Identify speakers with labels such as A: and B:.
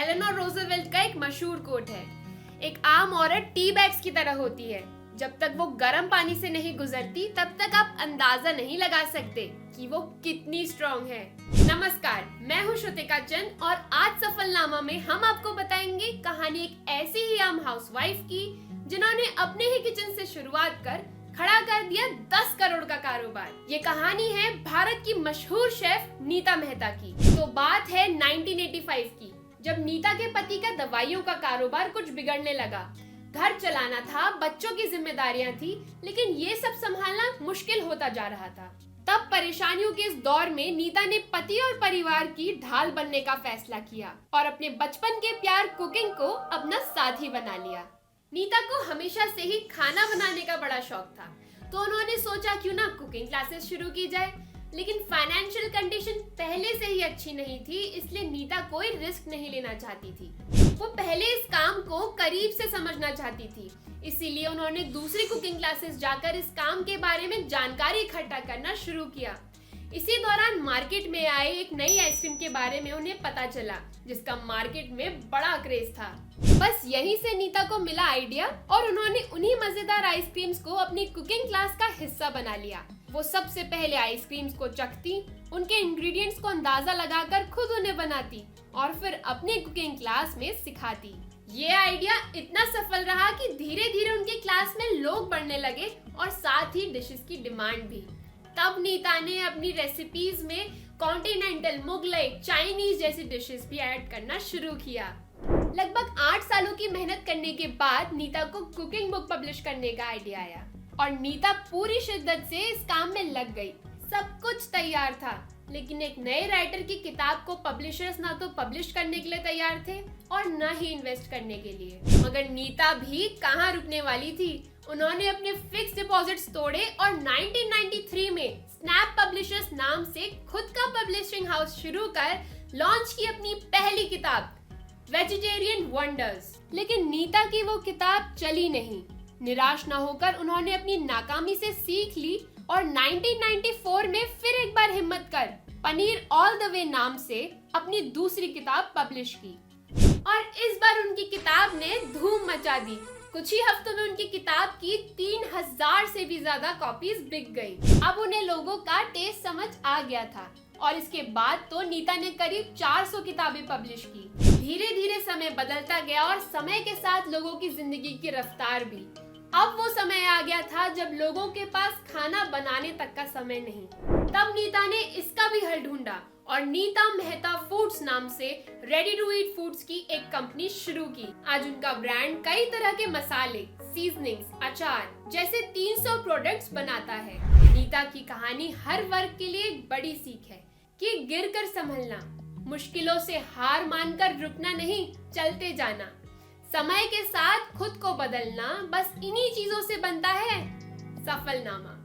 A: Eleanor Roosevelt का एक मशहूर कोट है, एक आम औरत टी बैग्स की तरह होती है। जब तक वो गर्म पानी से नहीं गुजरती तब तक आप अंदाजा नहीं लगा सकते कि वो कितनी स्ट्रॉन्ग है। नमस्कार, मैं हूँ श्रुतिका चंद और आज सफलनामा में हम आपको बताएंगे कहानी एक ऐसी ही आम हाउसवाइफ की जिन्होंने अपने ही किचन से शुरुआत कर खड़ा कर दिया 10 करोड़ का कारोबार। ये कहानी है भारत की मशहूर शेफ नीता मेहता की। तो बात है 1985 की, जब नीता के पति का दवाइयों का कारोबार कुछ बिगड़ने लगा। घर चलाना था, बच्चों की जिम्मेदारियां थी, लेकिन ये सब संभालना मुश्किल होता जा रहा था। तब परेशानियों के इस दौर में नीता ने पति और परिवार की ढाल बनने का फैसला किया और अपने बचपन के प्यार कुकिंग को अपना साथी बना लिया। नीता को हमेशा से ही खाना बनाने का बड़ा शौक था, तो उन्होंने सोचा क्यों ना कुकिंग क्लासेस शुरू की जाए। लेकिन फाइनेंशियल कंडीशन पहले से ही अच्छी नहीं थी, इसलिए नीता कोई रिस्क नहीं लेना चाहती थी। वो पहले इस काम को करीब से समझना चाहती थी, इसीलिए उन्होंने दूसरी कुकिंग क्लासेस जाकर इस काम के बारे में जानकारी इकट्ठा करना शुरू किया। इसी दौरान मार्केट में आए एक नई आइसक्रीम के बारे में उन्हें पता चला, जिसका मार्केट में बड़ा क्रेज था। बस यहीं से नीता को मिला आइडिया और उन्होंने उन्हीं मजेदार आइसक्रीम्स को अपनी कुकिंग क्लास का हिस्सा बना लिया। वो सबसे पहले आइसक्रीम्स को चखती, उनके इंग्रेडिएंट्स को अंदाजा लगाकर खुद उन्हें बनाती और फिर अपनी कुकिंग क्लास में सिखाती। ये आइडिया इतना सफल रहा कि धीरे धीरे उनकी क्लास में लोग बढ़ने लगे और साथ ही डिशेस की डिमांड भी। तब नीता ने अपनी रेसिपीज में कॉन्टिनेंटल, मुगलई, चाइनीज जैसी डिशेस भी ऐड करना शुरू किया। लगभग 8 सालों की मेहनत करने के बाद नीता को कुकिंग बुक पब्लिश करने का आइडिया आया और नीता पूरी शिद्दत से इस काम में लग गई। सब कुछ तैयार था, लेकिन एक नए राइटर की किताब को पब्लिशर्स ना तो पब्लिश करने के लिए तैयार थे और न ही इन्वेस्ट करने के लिए। मगर नीता भी कहाँ रुकने वाली थी। उन्होंने अपने फिक्स डिपॉजिट्स तोड़े और 1993 में स्नैप पब्लिशर्स नाम से खुद का पब्लिशिंग हाउस शुरू कर लॉन्च की अपनी पहली किताब वेजिटेरियन वंडर्स। लेकिन नीता की वो किताब चली नहीं। निराश न होकर उन्होंने अपनी नाकामी से सीख ली और 1994 में फिर एक बार हिम्मत कर पनीर ऑल द वे नाम से अपनी दूसरी किताब पब्लिश की और इस बार उनकी किताब ने धूम मचा दी। कुछ ही हफ्तों में उनकी किताब की 3000 से भी ज्यादा कॉपीज बिक गई। अब उन्हें लोगों का टेस्ट समझ आ गया था और इसके बाद तो नीता ने करीब 400 किताबें पब्लिश की। धीरे धीरे समय बदलता गया और समय के साथ लोगों की जिंदगी की रफ्तार भी। अब वो समय आ गया था जब लोगों के पास खाना बनाने तक का समय नहीं। तब नीता ने इसका भी हल ढूंढा और नीता मेहता फूड्स नाम से रेडी टू ईट फूड्स की एक कंपनी शुरू की। आज उनका ब्रांड कई तरह के मसाले, सीजनिंग्स, अचार जैसे 300 प्रोडक्ट्स बनाता है। नीता की कहानी हर वर्ग के लिए एक बड़ी सीख है कि गिरकर संभलना, मुश्किलों से हार मानकर रुकना नहीं, चलते जाना, समय के साथ खुद को बदलना, बस इन्हीं चीजों से बनता है सफलनामा।